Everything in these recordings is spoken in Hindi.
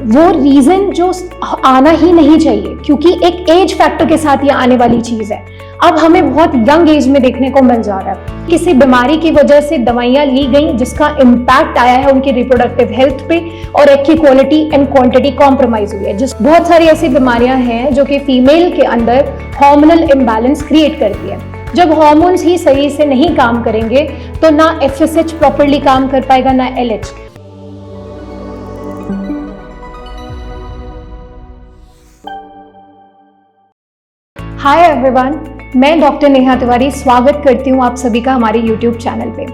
वो रीजन जो आना ही नहीं चाहिए, क्योंकि एक एज फैक्टर के साथ ये आने वाली चीज है। अब हमें बहुत यंग एज में देखने को मिल जा रहा है। किसी बीमारी की वजह से दवाइयां ली गई जिसका इम्पैक्ट आया है उनकी रिप्रोडक्टिव हेल्थ पे, और एग की क्वालिटी एंड क्वांटिटी कॉम्प्रोमाइज हुई है। जिस बहुत सारी ऐसी बीमारियां हैं जो कि फीमेल के अंदर हार्मोनल इम्बैलेंस क्रिएट करती है। जब हार्मोन्स ही सही से नहीं काम करेंगे तो ना FSH प्रॉपर्ली काम कर पाएगा, ना LH। हाय एवरीवन, मैं डॉक्टर नेहा तिवारी स्वागत करती हूँ आप सभी का हमारे YouTube चैनल पे।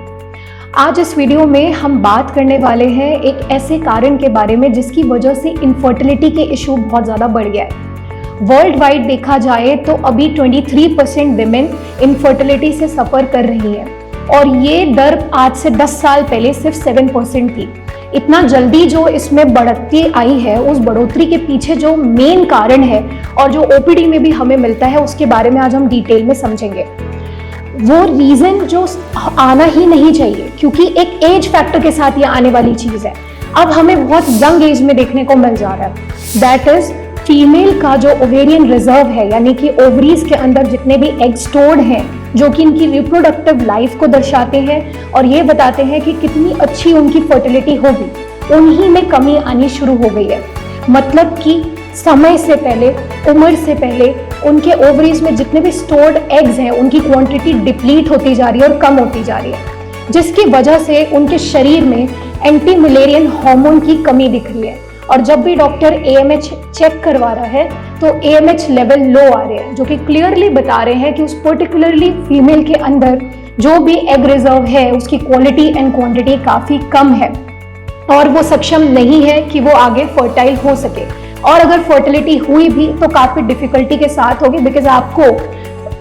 आज इस वीडियो में हम बात करने वाले हैं एक ऐसे कारण के बारे में जिसकी वजह से इनफर्टिलिटी के इशू बहुत ज़्यादा बढ़ गया है। वर्ल्ड वाइड देखा जाए तो अभी 23% विमेन इनफर्टिलिटी से सफ़र कर रही है, और ये दर आज से 10 साल पहले सिर्फ 7% थी। इतना जल्दी जो इसमें बढ़ती आई है, उस बढ़ोतरी के पीछे जो मेन कारण है और जो OPD में भी हमें मिलता है, उसके बारे में आज हम डिटेल में समझेंगे। वो रीज़न जो आना ही नहीं चाहिए, क्योंकि एक एज फैक्टर के साथ ये आने वाली चीज़ है। अब हमें बहुत यंग एज में देखने को मिल जा रहा है। दैट इज फीमेल का जो ओवेरियन रिजर्व है, यानी कि ओवरीज के अंदर जितने भी एग स्टोर्ड हैं, जो कि इनकी रिप्रोडक्टिव लाइफ को दर्शाते हैं और ये बताते हैं कि कितनी अच्छी उनकी फर्टिलिटी होगी, उन्हीं में कमी आनी शुरू हो गई है। मतलब कि समय से पहले, उम्र से पहले उनके ओवरीज में जितने भी स्टोर्ड एग्स हैं उनकी क्वांटिटी डिप्लीट होती जा रही है और कम होती जा रही है, जिसकी वजह से उनके शरीर में एंटी मिलेरियन हार्मोन की कमी दिख रही है। और जब भी डॉक्टर AMH चेक करवा रहा है तो AMH लेवल लो आ रहे हैं, जो कि क्लियरली बता रहे हैं कि उस पर्टिकुलरली फीमेल के अंदर जो भी एग रिजर्व है उसकी क्वालिटी एंड क्वांटिटी काफ़ी कम है और वो सक्षम नहीं है कि वो आगे फर्टाइल हो सके। और अगर फर्टिलिटी हुई भी तो काफ़ी डिफिकल्टी के साथ होगी, बिकॉज आपको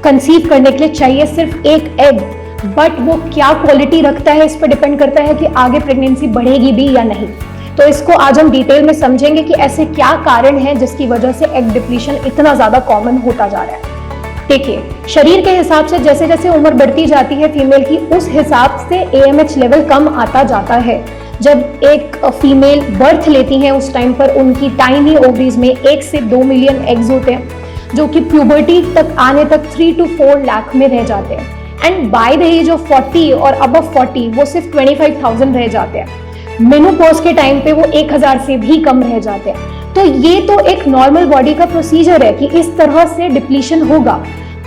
कंसीव करने के लिए चाहिए सिर्फ एक एग, बट वो क्या क्वालिटी रखता है इस पर डिपेंड करता है कि आगे प्रेगनेंसी बढ़ेगी भी या नहीं। तो इसको आज हम डिटेल में समझेंगे कि ऐसे क्या कारण हैं जिसकी वजह से एग डिप्लीशन इतना ज़्यादा कॉमन होता जा रहा है। देखिए, शरीर के हिसाब से जैसे जैसे उम्र बढ़ती जाती है फीमेल की, उस हिसाब से AMH लेवल कम आता जाता है। जब एक फीमेल बर्थ लेती है उस टाइम पर उनकी टाइनी ओवरीज में 1 से 2 मिलियन एग्स होते हैं, जो कि प्यूबर्टी तक आने तक 3 to 4 लाख में रह जाते हैं। And by the age of 40 और अबव 40 वो सिर्फ 25,000 रह जाते हैं। मेनोपॉज के टाइम पे वो 1,000 से भी कम रह जाते हैं। तो ये तो एक नॉर्मल बॉडी का प्रोसीजर है कि इस तरह से डिप्लीशन होगा।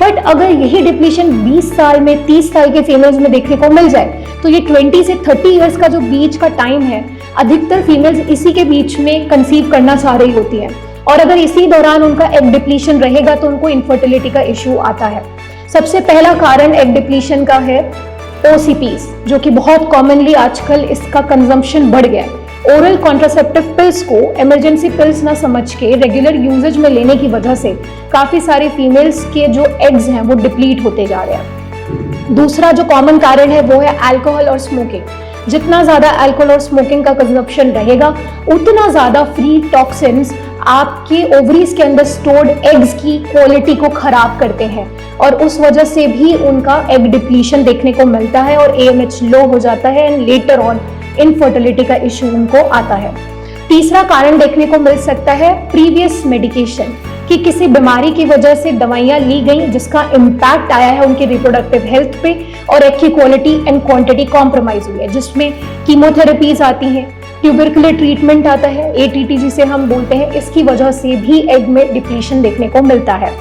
बट अगर यही डिप्लीशन 20 साल में, 30 साल के फीमेल्स में देखने को मिल जाए तो ये 20 से 30 इयर्स का जो बीच का टाइम है, अधिकतर फीमेल्स इसी के बीच में कंसीव करना चाह रही होती हैं। और अगर इसी दौरान उनका एग डिप्लीशन रहेगा तो उनको इनफर्टिलिटी का इशू आता है। सबसे पहला कारण एग डिप्लीशन का है OCPs, जो कि बहुत कॉमनली आजकल इसका कंजम्पशन बढ़ गया है। ओरल कॉन्ट्रासेप्टिव पिल्स को इमरजेंसी पिल्स ना समझ के रेगुलर यूजेज में लेने की वजह से काफ़ी सारे फीमेल्स के जो एग्स हैं वो डिप्लीट होते जा रहे हैं। दूसरा जो कॉमन कारण है वो है अल्कोहल और स्मोकिंग। जितना ज़्यादा अल्कोहल और स्मोकिंग का कंजम्पशन रहेगा उतना ज़्यादा फ्री टॉक्सिन्स आपके ओवरीज के अंदर स्टोर्ड एग्स की क्वालिटी को खराब करते हैं, और उस वजह से भी उनका एग डिप्लीशन देखने को मिलता है और AMH लो हो जाता है एंड लेटर ऑन इनफर्टिलिटी का इशू उनको आता है। तीसरा कारण देखने को मिल सकता है प्रीवियस मेडिकेशन, कि किसी बीमारी की वजह से दवाइयां ली गई जिसका इम्पैक्ट आया है उनकी रिप्रोडक्टिव हेल्थ पे, और एग की क्वालिटी एंड क्वांटिटी कॉम्प्रोमाइज हुई है, जिसमें कीमोथेरेपीज आती हैं, ट्यूबरकुलर ट्रीटमेंट आता है, ATT जिसे हम बोलते हैं, इसकी वजह से भी एग में डिप्लीशन देखने को मिलता है।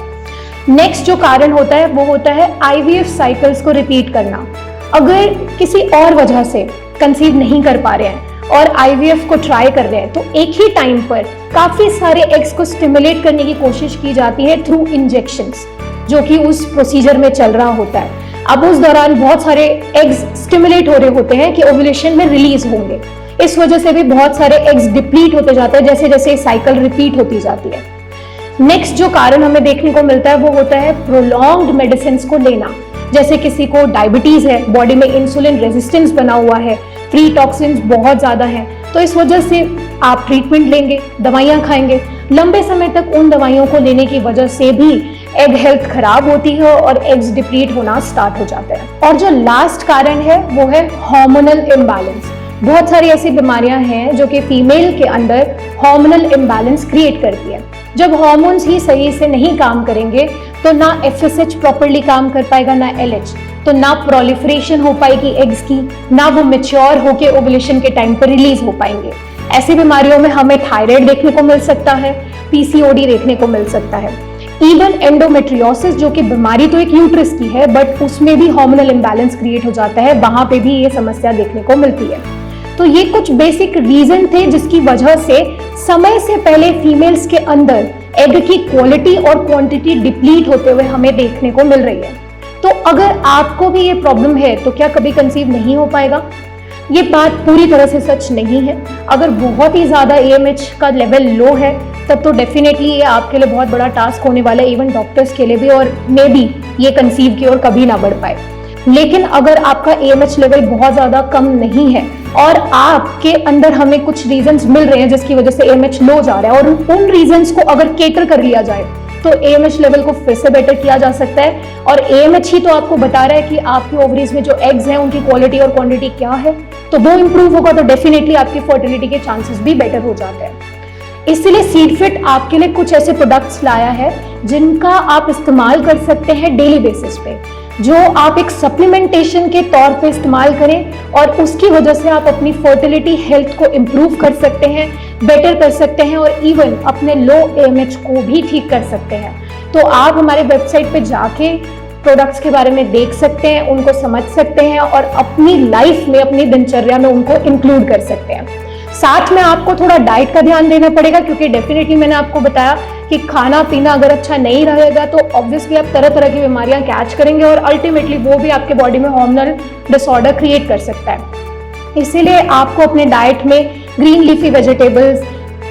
नेक्स्ट जो कारण होता है वो होता है IVF साइकिल्स को रिपीट करना। अगर किसी और वजह से कंसीव नहीं कर पा रहे हैं और IVF को ट्राई कर रहे हैं तो एक ही टाइम पर काफ़ी सारे एग्स को स्टिमुलेट करने की कोशिश की जाती है थ्रू इंजेक्शंस, जो कि उस प्रोसीजर में चल रहा होता है। अब उस दौरान बहुत सारे एग्स स्टिमुलेट हो रहे होते हैं कि ओव्यूलेशन में रिलीज होंगे, इस वजह से भी बहुत सारे एग्स डिप्लीट होते जाते हैं जैसे जैसे साइकिल रिपीट होती जाती है। नेक्स्ट जो कारण हमें देखने को मिलता है वो होता है प्रोलॉन्ग्ड मेडिसिन को लेना। जैसे किसी को डायबिटीज है, बॉडी में इंसुलिन रेजिस्टेंस बना हुआ है, फ्री टॉक्सिन्स बहुत ज़्यादा हैं, तो इस वजह से आप ट्रीटमेंट लेंगे, दवाइयाँ खाएंगे, लंबे समय तक उन दवाइयों को लेने की वजह से भी एग हेल्थ खराब होती है और एग्स डिप्लीट होना स्टार्ट हो जाते हैं। और जो लास्ट कारण है वो है हार्मोनल इम्बैलेंस, बहुत सारी ऐसी बीमारियां हैं जो कि फीमेल के अंदर हार्मोनल इम्बैलेंस क्रिएट करती है। जब हार्मोन्स ही सही से नहीं काम करेंगे तो ना FSH प्रॉपर्ली काम कर पाएगा, ना LH, तो ना प्रोलिफरेशन हो पाएगी एग्स की, ना वो मैच्योर होके ओवुलेशन के टाइम पर रिलीज हो पाएंगे। ऐसी बीमारियों में हमें थायराइड देखने को मिल सकता है, PCOD देखने को मिल सकता है, इवन एंडोमेट्रियोसिस जो कि बीमारी तो एक यूट्रस की है बट उसमें भी हार्मोनल इम्बैलेंस क्रिएट हो जाता है, वहां पे भी ये समस्या देखने को मिलती है। तो ये कुछ बेसिक रीजन थे जिसकी वजह से समय से पहले फीमेल्स के अंदर एग की क्वालिटी और क्वांटिटी डिप्लीट होते हुए हमें देखने को मिल रही है। तो अगर आपको भी ये प्रॉब्लम है तो क्या कभी कंसीव नहीं हो पाएगा? ये बात पूरी तरह से सच नहीं है। अगर बहुत ही ज्यादा AMH का लेवल लो है तब तो डेफिनेटली ये आपके लिए बहुत बड़ा टास्क होने वाला है, इवन डॉक्टर्स के लिए भी, और मे बी ये कंसीव की ओर कभी ना बढ़ पाए। लेकिन अगर आपका AMH लेवल बहुत ज्यादा कम नहीं है और आपके अंदर हमें कुछ रीजंस मिल रहे हैं जिसकी वजह से AMH लो जा रहा है और उन रीजंस को अगर केटर कर लिया जाए तो AMH लेवल को फिर से बेटर किया जा सकता है। और AMH ही तो आपको बता रहा है कि आपके ओवरीज में जो एग्स हैं उनकी क्वालिटी और क्वांटिटी क्या है, तो वो इंप्रूव होगा तो डेफिनेटली आपकी फर्टिलिटी के चांसेस भी बेटर हो जाते हैं। इसीलिए सीडफिट आपके लिए कुछ ऐसे प्रोडक्ट्स लाया है जिनका आप इस्तेमाल कर सकते हैं डेली बेसिस पे, जो आप एक सप्लीमेंटेशन के तौर पे इस्तेमाल करें और उसकी वजह से आप अपनी फर्टिलिटी हेल्थ को इम्प्रूव कर सकते हैं, बेटर कर सकते हैं और इवन अपने लो AMH को भी ठीक कर सकते हैं। तो आप हमारे वेबसाइट पे जाके प्रोडक्ट्स के बारे में देख सकते हैं, उनको समझ सकते हैं और अपनी लाइफ में, अपनी दिनचर्या में उनको इंक्लूड कर सकते हैं। साथ में आपको थोड़ा डाइट का ध्यान देना पड़ेगा क्योंकि डेफिनेटली मैंने आपको बताया कि खाना पीना अगर अच्छा नहीं रहेगा तो ऑब्वियसली आप तरह तरह की बीमारियां कैच करेंगे और अल्टीमेटली वो भी आपके बॉडी में हार्मोनल डिसऑर्डर क्रिएट कर सकता है। इसीलिए आपको अपने डाइट में green leafy vegetables,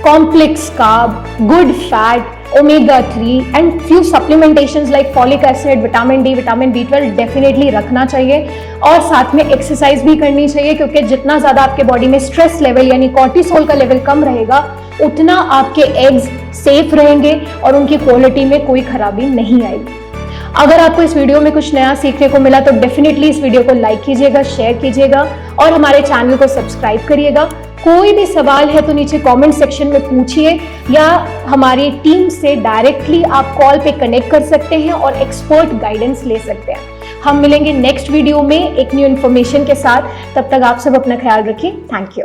complex carb, good fat, omega 3 and few supplementations like folic acid, vitamin D, vitamin B12 definitely रखना चाहिए और साथ में एक्सरसाइज भी करनी चाहिए क्योंकि जितना ज़्यादा आपके बॉडी में स्ट्रेस लेवल यानी कॉर्टिसोल का लेवल कम रहेगा उतना आपके एग्स सेफ रहेंगे और उनकी क्वालिटी में कोई खराबी नहीं आएगी। अगर आपको इस वीडियो में कुछ नया सीखने को मिला तो डेफिनेटली इस वीडियो को लाइक कीजिएगा, शेयर कीजिएगा और हमारे चैनल को सब्सक्राइब करिएगा। कोई भी सवाल है तो नीचे कमेंट सेक्शन में पूछिए या हमारी टीम से डायरेक्टली आप कॉल पे कनेक्ट कर सकते हैं और एक्सपर्ट गाइडेंस ले सकते हैं। हम मिलेंगे नेक्स्ट वीडियो में एक न्यू इन्फॉर्मेशन के साथ। तब तक आप सब अपना ख्याल रखिए। Thank you.